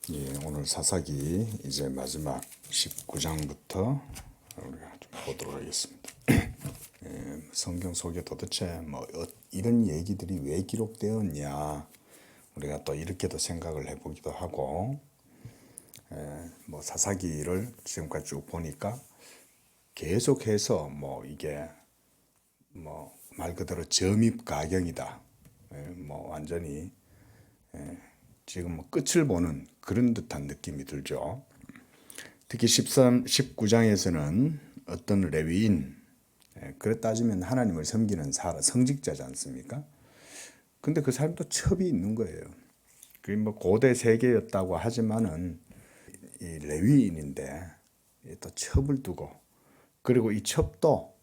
예, 오늘 사사기 이제 마지막 19장부터 우리가 좀 보도록 하겠습니다. 성경 속에 도대체 이런 얘기들이 왜 기록되었냐, 우리가 또 이렇게도 생각을 해보기도 하고, 사사기를 지금까지 쭉 보니까 계속해서 이게 말 그대로 점입가경이다. 완전히 지금 끝을 보는 그런 듯한 느낌이 들죠. 특히 19장에서는 어떤 레위인, 그래 따지면 하나님을 섬기는 성직자지 않습니까? 근데 그 사람도 첩이 있는 거예요. 그게 고대 세계였다고 하지만은 이 레위인인데 또 첩을 두고, 그리고 이 첩도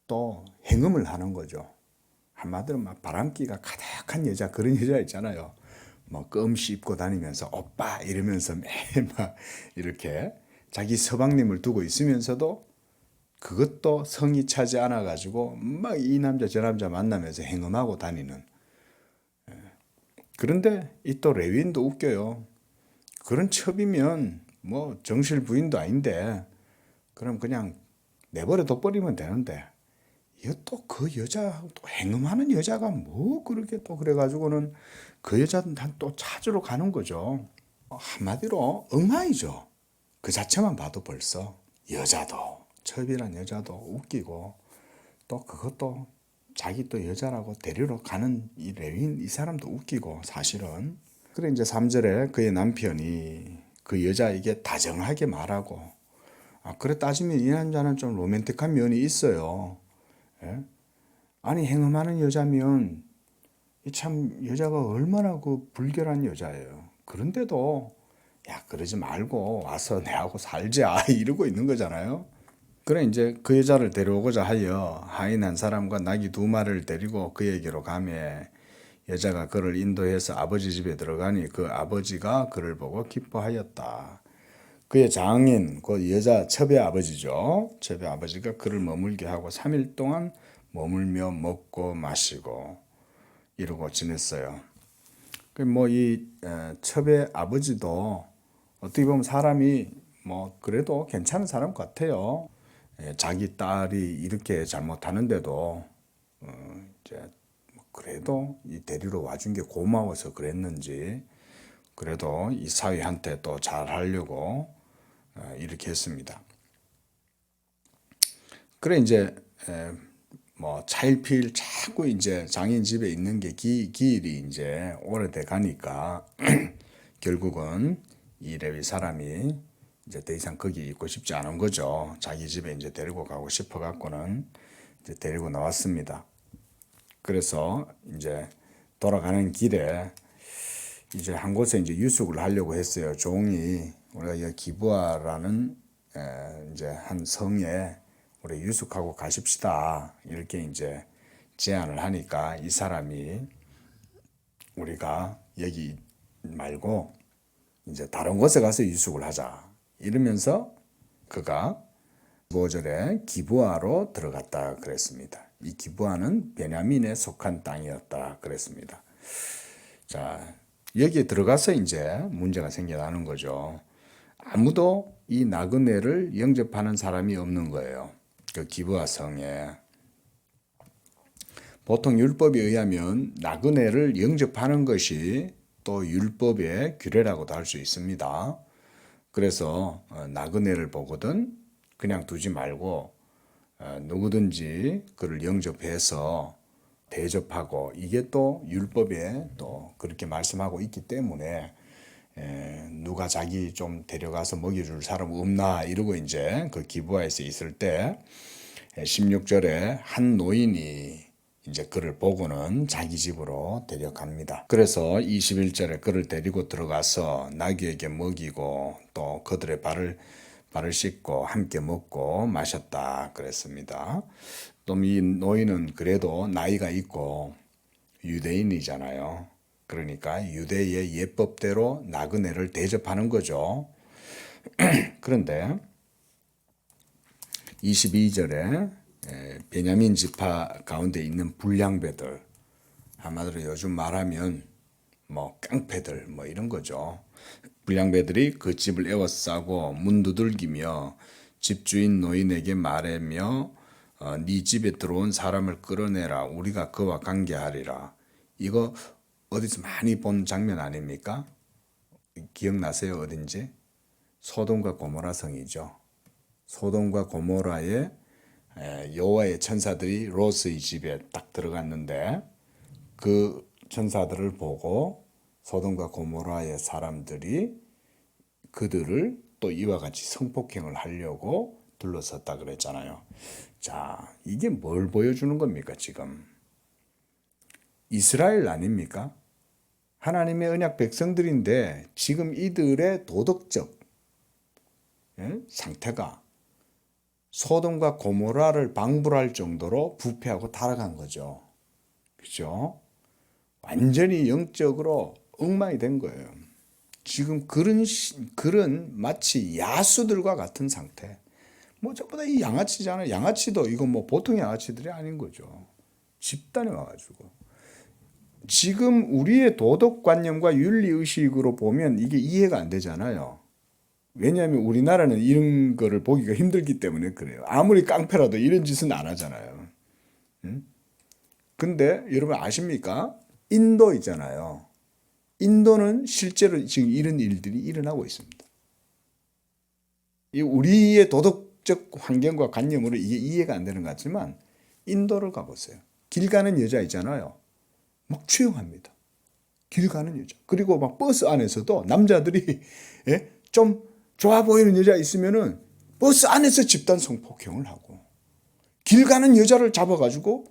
또 행음을 하는 거죠. 한마디로 바람기가 가득한 여자, 그런 여자 있잖아요. 껌 씹고 다니면서 오빠 이러면서 매일 이렇게 자기 서방님을 두고 있으면서도 그것도 성이 차지 않아 가지고 이 남자 저 남자 만나면서 행음하고 다니는. 그런데 이 또 레위인도 웃겨요. 그런 첩이면 정실 부인도 아닌데 그럼 그냥 내버려 둬버리면 되는데, 이거 또 그 여자 또 행음하는 여자가 그렇게 또 그래가지고는 그 여자한테 또 찾으러 가는 거죠. 한마디로 엉망이죠. 그 자체만 봐도 벌써 여자도, 첩이란 여자도 웃기고, 또 그것도 자기 또 여자라고 데리러 가는 이 레위인 이 사람도 웃기고 사실은. 그래 이제 3절에 그의 남편이 그 여자에게 다정하게 말하고, 그래 따지면 이 남자는 좀 로맨틱한 면이 있어요. 예? 아니 행음하는 여자면 참 여자가 얼마나 그 불결한 여자예요. 그런데도 야 그러지 말고 와서 내하고 살자 이러고 있는 거잖아요. 그래 이제 그 여자를 데려오고자 하여 하인 한 사람과 나귀 2마리를 데리고 그에게로 가매 여자가 그를 인도해서 아버지 집에 들어가니 그 아버지가 그를 보고 기뻐하였다. 그의 장인, 그 여자 첩의 아버지죠. 첩의 아버지가 그를 머물게 하고 3일 동안 머물며 먹고 마시고 이러고 지냈어요. 이 첩의 아버지도 어떻게 보면 사람이 그래도 괜찮은 사람 같아요. 자기 딸이 이렇게 잘못하는데도 이제 그래도 이 데리러 와준 게 고마워서 그랬는지, 그래도 이 사위한테 또 잘하려고 이렇게 했습니다. 그래 이제 차일피일 자꾸 이제 장인 집에 있는 게 기일이 이제 오래돼 가니까 결국은 이 레위 사람이 이제 더 이상 거기 있고 싶지 않은 거죠. 자기 집에 이제 데리고 가고 싶어 갖고는 이제 데리고 나왔습니다. 그래서 이제 돌아가는 길에 이제 한 곳에 이제 유숙을 하려고 했어요. 종이 우리가 이 기브아라는 이제 한 성에 우리 유숙하고 가십시다 이렇게 이제 제안을 하니까 이 사람이 우리가 여기 말고 이제 다른 곳에 가서 유숙을 하자 이러면서 그가 5절에 기브아로 들어갔다 그랬습니다. 이 기브아는 베냐민에 속한 땅이었다 그랬습니다. 자, 여기에 들어가서 이제 문제가 생겨나는 거죠. 아무도 이 나그네를 영접하는 사람이 없는 거예요. 그 기브아 성에. 보통 율법에 의하면 나그네를 영접하는 것이 또 율법의 규례라고도 할 수 있습니다. 그래서 나그네를 보거든 그냥 두지 말고 누구든지 그를 영접해서 대접하고, 이게 또 율법에 또 그렇게 말씀하고 있기 때문에 누가 자기 좀 데려가서 먹여줄 사람 없나 이러고 이제 그 기브아에서 있을 때 16절에 한 노인이 이제 그를 보고는 자기 집으로 데려갑니다. 그래서 21절에 그를 데리고 들어가서 나귀에게 먹이고 또 그들의 발을 씻고 함께 먹고 마셨다 그랬습니다. 또 이 노인은 그래도 나이가 있고 유대인이잖아요. 그러니까 유대의 예법대로 나그네를 대접하는 거죠. 그런데 22절에 베냐민 지파 가운데 있는 불량배들, 한마디로 요즘 말하면 깡패들 이런 거죠. 불량배들이 그 집을 에워싸고 문 두들기며 집주인 노인에게 말하며 네 집에 들어온 사람을 끌어내라. 우리가 그와 관계하리라. 이거 어디서 많이 본 장면 아닙니까? 기억나세요? 어딘지? 소돔과 고모라 성이죠. 소돔과 고모라의 여호와의 천사들이 롯의 집에 딱 들어갔는데 그 천사들을 보고 소돔과 고모라의 사람들이 그들을 또 이와 같이 성폭행을 하려고 둘러섰다 그랬잖아요. 자, 이게 뭘 보여주는 겁니까, 지금? 이스라엘 아닙니까? 하나님의 언약 백성들인데 지금 이들의 도덕적 상태가 소돔과 고모라를 방불할 정도로 부패하고 타락한 거죠. 그죠? 완전히 영적으로 엉망이 된 거예요. 지금 그런 마치 야수들과 같은 상태. 뭐 전부 다 이 양아치잖아요. 양아치도 이거 뭐 보통 양아치들이 아닌 거죠. 집단에 와가지고. 지금 우리의 도덕관념과 윤리의식으로 보면 이게 이해가 안 되잖아요. 왜냐하면 우리나라는 이런 거를 보기가 힘들기 때문에 그래요. 아무리 깡패라도 이런 짓은 안 하잖아요. 근데 여러분 아십니까? 인도 있잖아요. 인도는 실제로 지금 이런 일들이 일어나고 있습니다. 우리의 도덕적 환경과 관념으로 이게 이해가 안 되는 것 같지만 인도를 가보세요. 길 가는 여자 있잖아요. 막 추영합니다. 길 가는 여자. 그리고 막 버스 안에서도 남자들이 좀 좋아 보이는 여자 있으면은 버스 안에서 집단 성폭행을 하고 길 가는 여자를 잡아가지고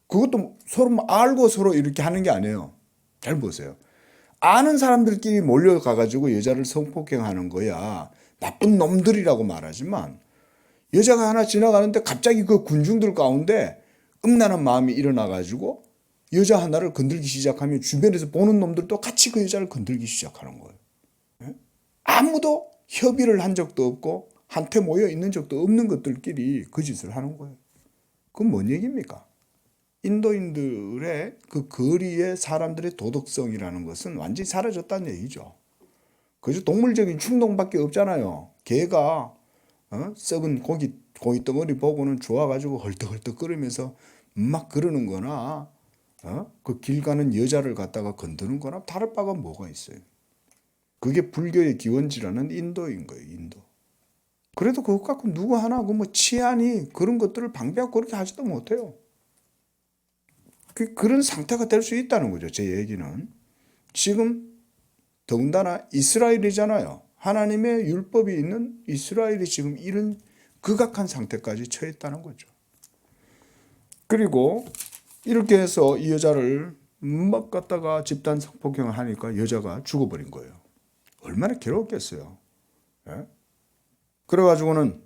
그것도 서로 알고 서로 이렇게 하는 게 아니에요. 잘 보세요. 아는 사람들끼리 몰려가가지고 여자를 성폭행하는 거야. 나쁜 놈들이라고 말하지만 여자가 하나 지나가는데 갑자기 그 군중들 가운데 음란한 마음이 일어나가지고 여자 하나를 건들기 시작하면 주변에서 보는 놈들도 같이 그 여자를 건들기 시작하는 거예요. 아무도 협의를 한 적도 없고 한테 모여 있는 적도 없는 것들끼리 그 짓을 하는 거예요. 그건 뭔 얘기입니까? 인도인들의 그 거리의 사람들의 도덕성이라는 것은 완전히 사라졌다는 얘기죠. 그저 동물적인 충동밖에 없잖아요. 개가 썩은 고기 덩어리 보고는 좋아가지고 헐떡헐떡 끓으면서 막 그러는 거나 그 길 가는 여자를 갖다가 건드는 거나 다를 바가 뭐가 있어요. 그게 불교의 기원지라는 인도인 거예요. 인도. 그래도 그것 갖고 누구 하나 그 뭐 치안이 그런 것들을 방비하고 그렇게 하지도 못해요. 그런 상태가 될 수 있다는 거죠. 제 얘기는. 지금 더군다나 이스라엘이잖아요. 하나님의 율법이 있는 이스라엘이 지금 이런 극악한 상태까지 처했다는 거죠. 그리고 이렇게 해서 이 여자를 막 갖다가 집단 성폭행을 하니까 여자가 죽어버린 거예요. 얼마나 괴로웠겠어요. 예? 그래가지고는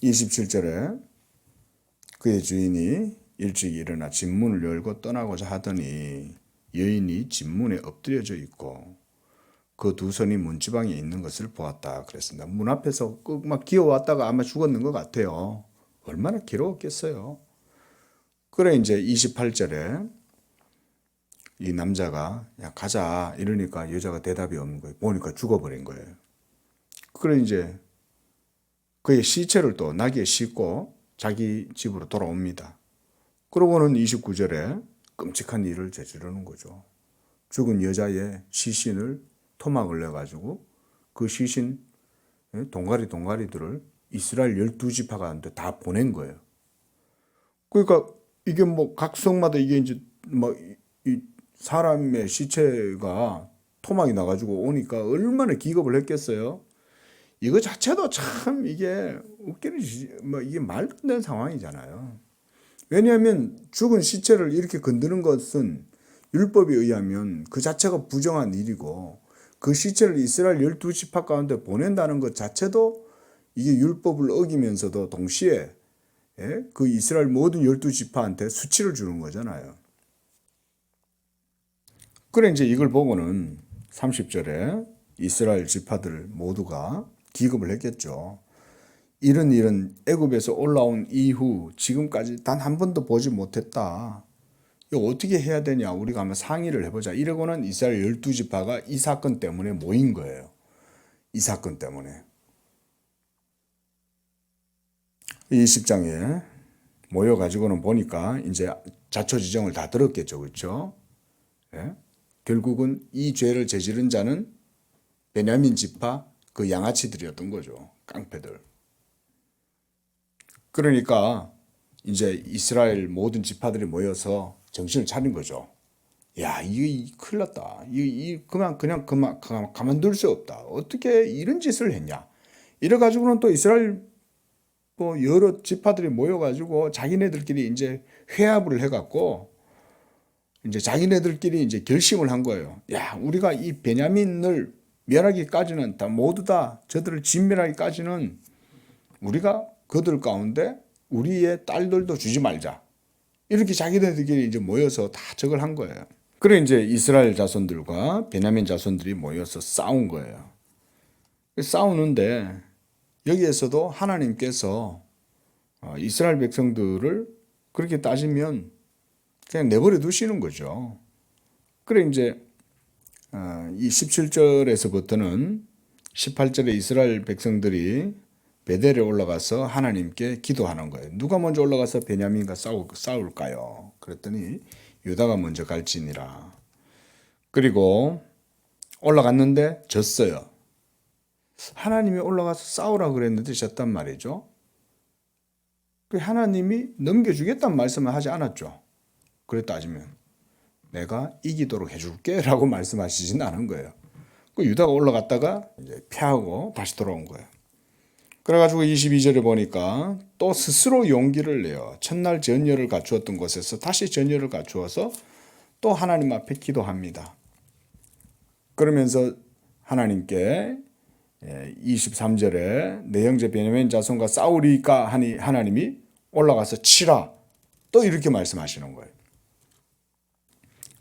27절에 그의 주인이 일찍 일어나 집문을 열고 떠나고자 하더니 여인이 집문에 엎드려져 있고 그 두 손이 문지방에 있는 것을 보았다 그랬습니다. 문 앞에서 막 기어왔다가 아마 죽었는 것 같아요. 얼마나 괴로웠겠어요. 그래 이제 28절에 이 남자가 야 가자 이러니까 여자가 대답이 없는 거예요. 보니까 죽어버린 거예요. 그래 이제 그의 시체를 또 나귀에 싣고 자기 집으로 돌아옵니다. 그러고는 29절에 끔찍한 일을 저지르는 거죠. 죽은 여자의 시신을 토막을 내가지고 그 시신 동가리들을 이스라엘 12지파가한테 다 보낸 거예요. 그러니까 이게 뭐 각 성마다 이게 이제 뭐 이 사람의 시체가 토막이 나가지고 오니까 얼마나 기겁을 했겠어요. 이거 자체도 참 이게 웃기는 뭐 이게 말도 안 되는 상황이잖아요. 왜냐하면 죽은 시체를 이렇게 건드는 것은 율법에 의하면 그 자체가 부정한 일이고 그 시체를 이스라엘 12지파 가운데 보낸다는 것 자체도 이게 율법을 어기면서도 동시에 그 이스라엘 모든 12지파한테 수치를 주는 거잖아요. 그래 이제 이걸 보고는 30절에 이스라엘 지파들 모두가 기겁을 했겠죠. 이런 일은 애굽에서 올라온 이후 지금까지 단 한 번도 보지 못했다. 이거 어떻게 해야 되냐 우리가 한번 상의를 해보자. 이러고는 이스라엘 12지파가 이 사건 때문에 모인 거예요. 이 사건 때문에. 20장에 모여가지고는 보니까 이제 자초지정을 다 들었겠죠. 그렇죠? 예? 결국은 이 죄를 저지른 자는 베냐민 지파 그 양아치들이었던 거죠. 깡패들. 그러니까 이제 이스라엘 모든 지파들이 모여서 정신을 차린 거죠. 야, 이거 큰일 났다. 그냥 가만둘 수 없다. 어떻게 이런 짓을 했냐. 이래가지고는 또 이스라엘 뭐 여러 지파들이 모여가지고 자기네들끼리 이제 회합을 해갖고 이제 자기네들끼리 이제 결심을 한 거예요. 야, 우리가 이 베냐민을 멸하기까지는 모두 다 저들을 진멸하기까지는 우리가 그들 가운데 우리의 딸들도 주지 말자. 이렇게 자기네들끼리 이제 모여서 다 저걸 한 거예요. 그래 이제 이스라엘 자손들과 베냐민 자손들이 모여서 싸운 거예요. 싸우는데 여기에서도 하나님께서 이스라엘 백성들을 그렇게 따지면 그냥 내버려 두시는 거죠. 그래 이제 이 17절에서부터는 18절에 이스라엘 백성들이 베델에 올라가서 하나님께 기도하는 거예요. 누가 먼저 올라가서 베냐민과 싸울까요? 그랬더니 유다가 먼저 갈지니라. 그리고 올라갔는데 졌어요. 하나님이 올라가서 싸우라 그랬는데 졌단 말이죠. 하나님이 넘겨주겠다는 말씀을 하지 않았죠. 그래 따지면 내가 이기도록 해줄게 라고 말씀하시진 않은 거예요. 유다가 올라갔다가 이제 패하고 다시 돌아온 거예요. 그래가지고 22절에 보니까 또 스스로 용기를 내어 첫날 전열을 갖추었던 곳에서 다시 전열을 갖추어서 또 하나님 앞에 기도합니다. 그러면서 하나님께 23절에 내 형제 베냐민 자손과 싸우리까 하니 하나님이 올라가서 치라 또 이렇게 말씀하시는 거예요.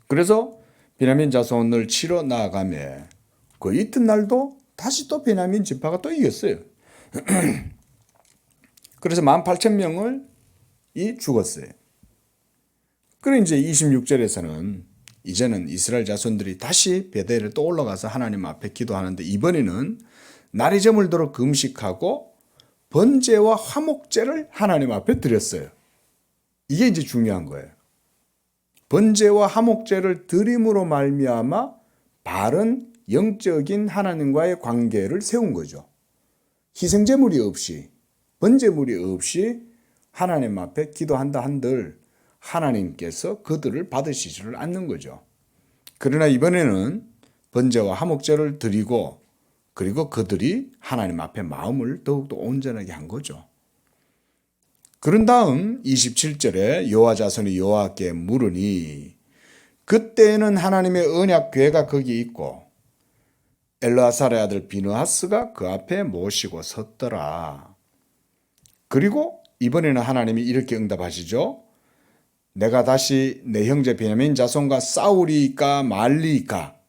그래서 베냐민 자손을 치러 나아가며 그 이튿날도 다시 또 베냐민 지파가 또 이겼어요. 그래서 18,000명을 죽었어요. 그래 이제 26절에서는 이제는 이스라엘 자손들이 다시 베델에 또 올라가서 하나님 앞에 기도하는데 이번에는 날이 저물도록 금식하고 번제와 화목제를 하나님 앞에 드렸어요. 이게 이제 중요한 거예요. 번제와 화목제를 드림으로 말미암아 바른 영적인 하나님과의 관계를 세운 거죠. 희생제물이 없이 번제물이 없이 하나님 앞에 기도한다 한들 하나님께서 그들을 받으시지를 않는 거죠. 그러나 이번에는 번제와 화목제를 드리고 그리고 그들이 하나님 앞에 마음을 더욱더 온전하게 한 거죠. 그런 다음 27절에 여호와 자손이 여호와께 물으니 그때에는 하나님의 언약궤가 거기 있고 엘르아살의 아들 비느하스가 그 앞에 모시고 섰더라. 그리고 이번에는 하나님이 이렇게 응답하시죠. 내가 다시 내 형제 베냐민 자손과 싸우리까 말리까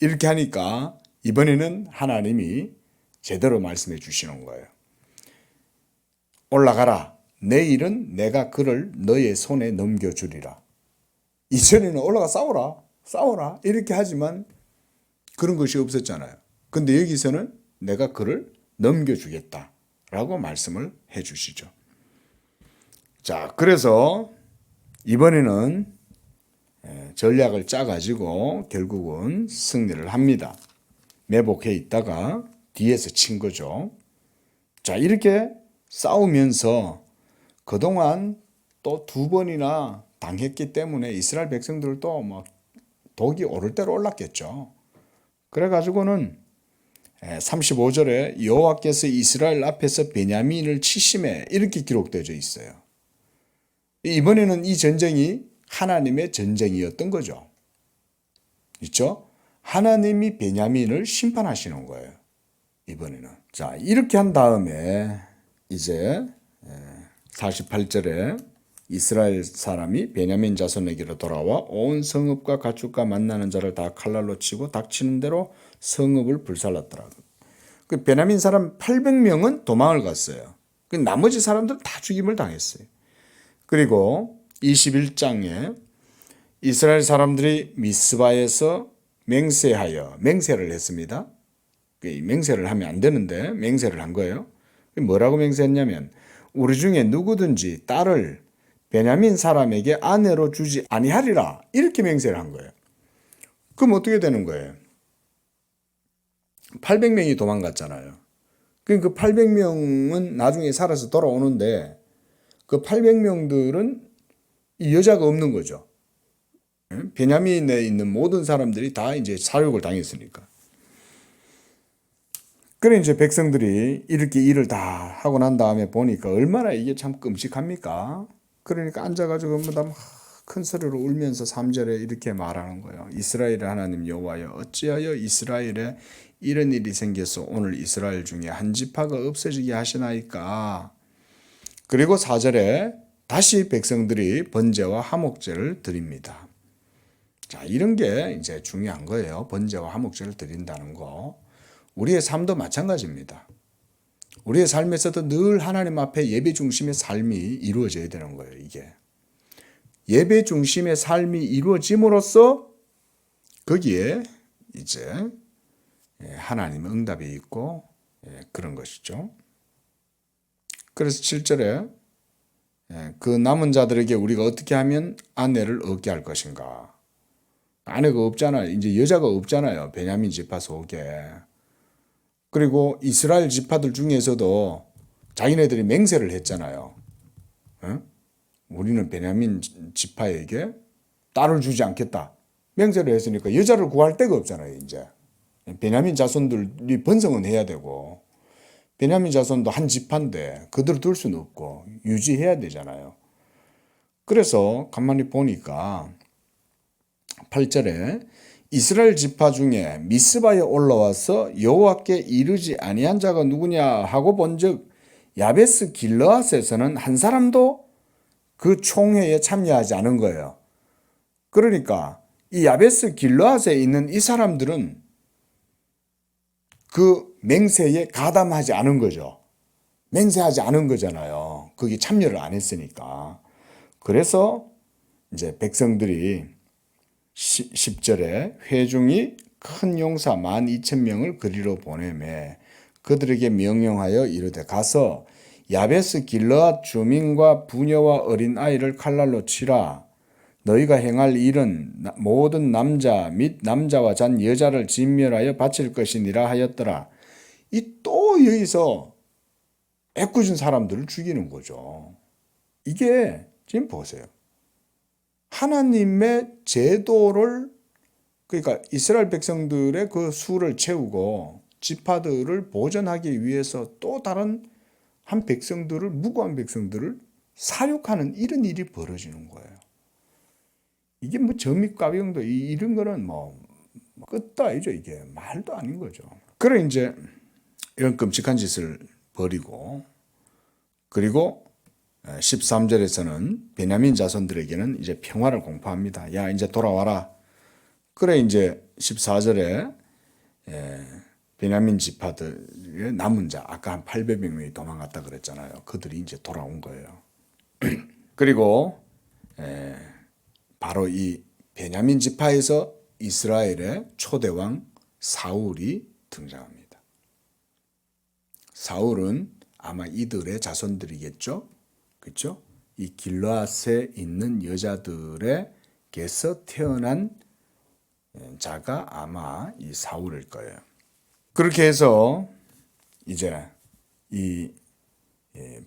이렇게 하니까 이번에는 하나님이 제대로 말씀해 주시는 거예요. 올라가라. 내일은 내가 그를 너의 손에 넘겨주리라. 이전에는 올라가 싸워라 이렇게 하지만 그런 것이 없었잖아요. 근데 여기서는 내가 그를 넘겨주겠다라고 말씀을 해 주시죠. 자, 그래서 이번에는 전략을 짜가지고 결국은 승리를 합니다. 매복해 있다가 뒤에서 친 거죠. 자, 이렇게 싸우면서 그동안 또 2번이나 당했기 때문에 이스라엘 백성들도 막 독이 오를 대로 올랐겠죠. 그래가지고는 35절에 여호와께서 이스라엘 앞에서 베냐민을 치심해 이렇게 기록되어 있어요. 이번에는 이 전쟁이 하나님의 전쟁이었던 거죠. 있죠? 하나님이 베냐민을 심판하시는 거예요. 이번에는. 자, 이렇게 한 다음에 이제 48절에 이스라엘 사람이 베냐민 자손에게로 돌아와 온 성읍과 가축과 만나는 자를 다 칼날로 치고 닥치는 대로 성읍을 불살랐더라. 그 베냐민 사람 800명은 도망을 갔어요. 그 나머지 사람들 다 죽임을 당했어요. 그리고 21장에 이스라엘 사람들이 미스바에서 맹세를 했습니다. 맹세를 하면 안 되는데 맹세를 한 거예요. 뭐라고 맹세했냐면 우리 중에 누구든지 딸을 베냐민 사람에게 아내로 주지 아니하리라 이렇게 맹세를 한 거예요. 그럼 어떻게 되는 거예요? 800명이 도망갔잖아요. 그 800명은 나중에 살아서 돌아오는데 그 800명들은 이 여자가 없는 거죠. 베냐민에 있는 모든 사람들이 다 이제 사육을 당했으니까. 그래 이제 백성들이 이렇게 일을 다 하고 난 다음에 보니까 얼마나 이게 참 끔찍합니까? 그러니까 앉아가지고 큰 소리로 울면서 3절에 이렇게 말하는 거예요. 이스라엘의 하나님 여호와여 어찌하여 이스라엘에 이런 일이 생겨서 오늘 이스라엘 중에 한 지파가 없어지게 하시나이까. 그리고 4절에 다시 백성들이 번제와 화목제를 드립니다. 자, 이런 게 이제 중요한 거예요. 번제와 화목제를 드린다는 거. 우리의 삶도 마찬가지입니다. 우리의 삶에서도 늘 하나님 앞에 예배 중심의 삶이 이루어져야 되는 거예요, 이게. 예배 중심의 삶이 이루어짐으로써 거기에 이제 하나님의 응답이 있고 그런 것이죠. 그래서 7절에 그 남은 자들에게 우리가 어떻게 하면 아내를 얻게 할 것인가. 아내가 없잖아요. 이제 여자가 없잖아요. 베냐민 지파 속에. 그리고 이스라엘 지파들 중에서도 자기네들이 맹세를 했잖아요. 우리는 베냐민 지파에게 딸을 주지 않겠다. 맹세를 했으니까 여자를 구할 데가 없잖아요. 이제 베냐민 자손들이 번성은 해야 되고 베냐민 자손도 한 지파인데 그들을 둘 수는 없고 유지해야 되잖아요. 그래서 가만히 보니까 8절에 이스라엘 지파 중에 미스바에 올라와서 여호와께 이르지 아니한 자가 누구냐 하고 본즉 야베스 길르앗에서는 한 사람도 그 총회에 참여하지 않은 거예요. 그러니까 이 야베스 길르앗에 있는 이 사람들은 그 맹세에 가담하지 않은 거죠. 맹세하지 않은 거잖아요. 거기 참여를 안 했으니까. 그래서 이제 백성들이 10절에 회중이 큰 용사 12,000명을 그리로 보내매 그들에게 명령하여 이르되 가서 야베스 길르앗 주민과 부녀와 어린 아이를 칼날로 치라. 너희가 행할 일은 모든 남자 및 남자와 잔 여자를 진멸하여 바칠 것이니라 하였더라. 이 또 여기서 애꿎은 사람들을 죽이는 거죠. 이게 지금 보세요. 하나님의 제도를 그러니까 이스라엘 백성들의 그 수를 채우고 지파들을 보존하기 위해서 또 다른 한 백성들을 무고한 백성들을 사육하는 이런 일이 벌어지는 거예요. 이게 뭐 점입가병도 이런 거는 뭐 끝도 아니죠. 이게 말도 아닌 거죠. 그래 이제 이런 끔찍한 짓을 벌이고 그리고 13절에서는 베냐민 자손들에게는 이제 평화를 공포합니다. 야 이제 돌아와라. 그래 이제 14절에 베냐민 지파들의 남은 자 아까 한 800명이 도망갔다 그랬잖아요. 그들이 이제 돌아온 거예요. 그리고 바로 이 베냐민 지파에서 이스라엘의 초대왕 사울이 등장합니다. 사울은 아마 이들의 자손들이겠죠. 그렇죠? 이 길르앗에 있는 여자들에게서 태어난 자가 아마 이 사울일 거예요. 그렇게 해서 이제 이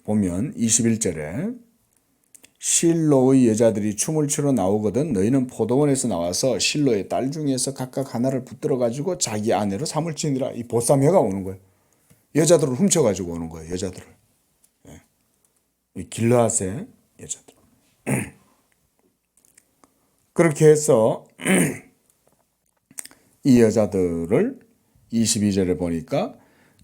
보면 21절에 실로의 여자들이 춤을 추러 나오거든 너희는 포도원에서 나와서 실로의 딸 중에서 각각 하나를 붙들어 가지고 자기 아내로 삼을 지니라. 이 보쌈회가 오는 거예요. 여자들을 훔쳐 가지고 오는 거예요. 여자들을. 이 길르앗의 여자들. 그렇게 해서 이 여자들을 22절에 보니까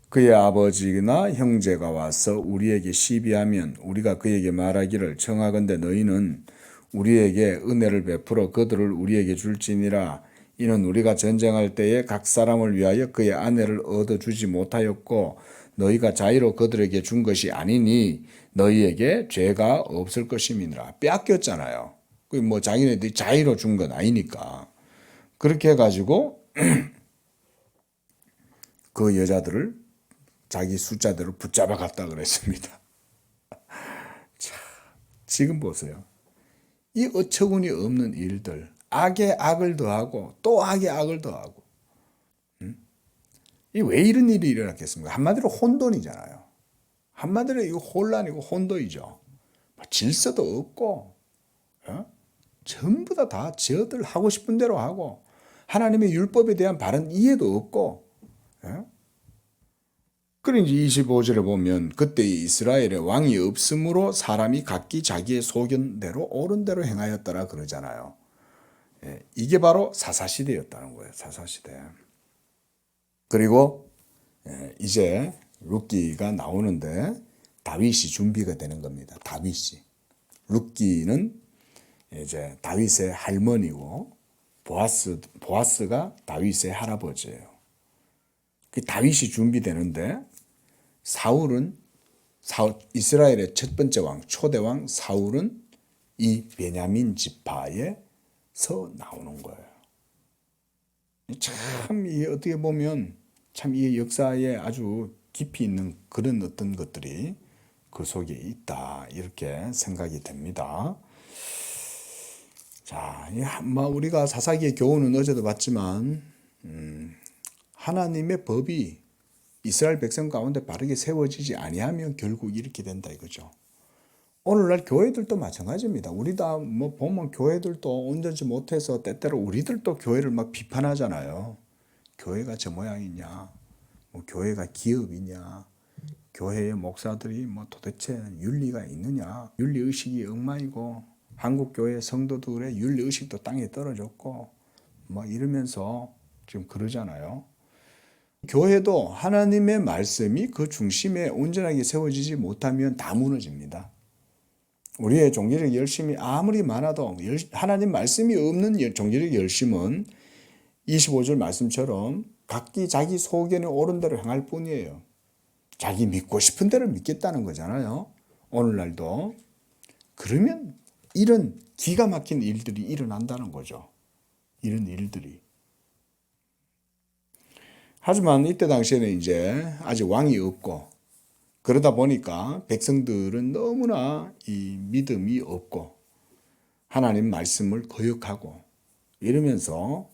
그의 아버지나 형제가 와서 우리에게 시비하면 우리가 그에게 말하기를 청하건대 너희는 우리에게 은혜를 베풀어 그들을 우리에게 줄지니라. 이는 우리가 전쟁할 때에 각 사람을 위하여 그의 아내를 얻어주지 못하였고 너희가 자의로 그들에게 준 것이 아니니 너희에게 죄가 없을 것임이니라. 빼앗겼잖아요. 그 뭐 자기네들이 자의로 준 건 아니니까. 그렇게 해가지고 그 여자들을 자기 숫자대로 붙잡아 갔다 그랬습니다. 자, 지금 보세요. 이 어처구니 없는 일들, 악에 악을 더하고 또 악에 악을 더하고, 이 왜 이런 일이 일어났겠습니까? 한마디로 혼돈이잖아요. 한마디로 이거 혼란이고 혼돈이죠. 질서도 없고, 전부 다 저들 하고 싶은 대로 하고, 하나님의 율법에 대한 바른 이해도 없고, 그러니 25절에 보면 그때 이스라엘에 왕이 없으므로 사람이 각기 자기의 소견대로 옳은 대로 행하였더라 그러잖아요. 이게 바로 사사시대였다는 거예요. 사사시대. 그리고 이제 룻기가 나오는데 다윗이 준비가 되는 겁니다. 다윗이. 룻기는 이제 다윗의 할머니고 보아스가 다윗의 할아버지예요. 그 다윗이 준비되는데 이스라엘의 첫 번째 왕, 초대 왕 사울은 이 베냐민 지파에서 나오는 거예요. 참 이 어떻게 보면 참 이 역사에 아주 깊이 있는 그런 어떤 것들이 그 속에 있다 이렇게 생각이 됩니다. 자, 우리가 사사기의 교훈은 어제도 봤지만 하나님의 법이 이스라엘 백성 가운데 바르게 세워지지 아니하면 결국 이렇게 된다 이거죠. 오늘날 교회들도 마찬가지입니다. 우리 다 보면 교회들도 온전치 못해서 때때로 우리들도 교회를 막 비판하잖아요. 교회가 저 모양이냐, 교회가 기업이냐, 교회의 목사들이 도대체 윤리가 있느냐, 윤리 의식이 엉망이고 한국 교회 성도들의 윤리 의식도 땅에 떨어졌고 이러면서 지금 그러잖아요. 교회도 하나님의 말씀이 그 중심에 온전하게 세워지지 못하면 다 무너집니다. 우리의 종교적 열심이 아무리 많아도 하나님 말씀이 없는 종교적 열심은 25절 말씀처럼 각기 자기 소견에 옳은 대로 행할 뿐이에요. 자기 믿고 싶은 대로 믿겠다는 거잖아요. 오늘날도. 그러면 이런 기가 막힌 일들이 일어난다는 거죠. 이런 일들이. 하지만 이때 당시에는 이제 아직 왕이 없고 그러다 보니까 백성들은 너무나 이 믿음이 없고 하나님 말씀을 거역하고 이러면서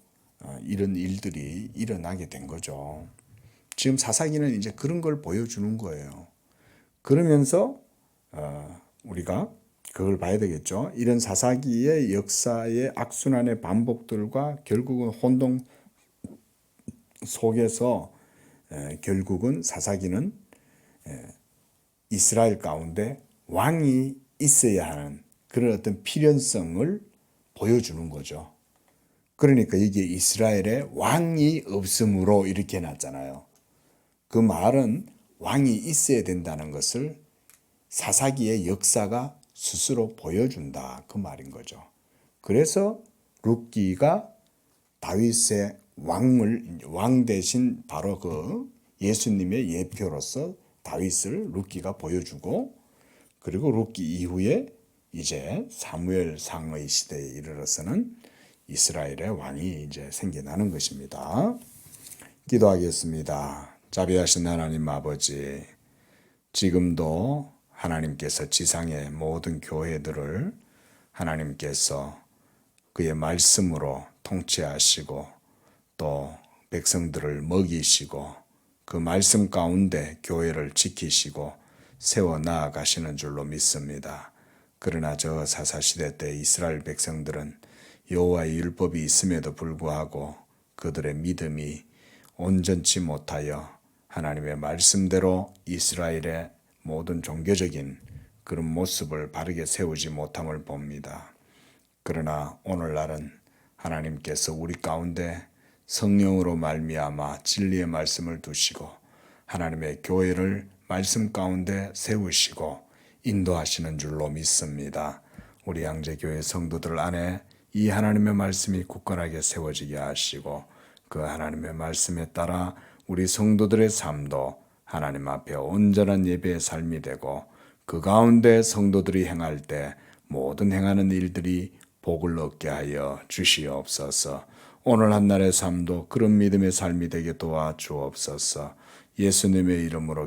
이런 일들이 일어나게 된 거죠. 지금 사사기는 이제 그런 걸 보여주는 거예요. 그러면서 우리가 그걸 봐야 되겠죠. 이런 사사기의 역사의 악순환의 반복들과 결국은 혼동 속에서 결국은 사사기는 이스라엘 가운데 왕이 있어야 하는 그런 어떤 필연성을 보여주는 거죠. 그러니까 이게 이스라엘에 왕이 없으므로 이렇게 해놨잖아요. 그 말은 왕이 있어야 된다는 것을 사사기의 역사가 스스로 보여준다 그 말인 거죠. 그래서 룻기가 다윗의 왕 대신 바로 그 예수님의 예표로서 다윗을 룻기가 보여주고 그리고 룻기 이후에 이제 사무엘상의 시대에 이르러서는 이스라엘의 왕이 이제 생겨나는 것입니다. 기도하겠습니다. 자비하신 하나님 아버지, 지금도 하나님께서 지상의 모든 교회들을 하나님께서 그의 말씀으로 통치하시고 또 백성들을 먹이시고 그 말씀 가운데 교회를 지키시고 세워 나아가시는 줄로 믿습니다. 그러나 저 사사시대 때 이스라엘 백성들은 여호와의 율법이 있음에도 불구하고 그들의 믿음이 온전치 못하여 하나님의 말씀대로 이스라엘의 모든 종교적인 그런 모습을 바르게 세우지 못함을 봅니다. 그러나 오늘날은 하나님께서 우리 가운데 성령으로 말미암아 진리의 말씀을 두시고 하나님의 교회를 말씀 가운데 세우시고 인도하시는 줄로 믿습니다. 우리 양재교회 성도들 안에 이 하나님의 말씀이 굳건하게 세워지게 하시고 그 하나님의 말씀에 따라 우리 성도들의 삶도 하나님 앞에 온전한 예배의 삶이 되고 그 가운데 성도들이 행할 때 모든 행하는 일들이 복을 얻게 하여 주시옵소서. 오늘 한날의 삶도 그런 믿음의 삶이 되게 도와주옵소서. 예수님의 이름으로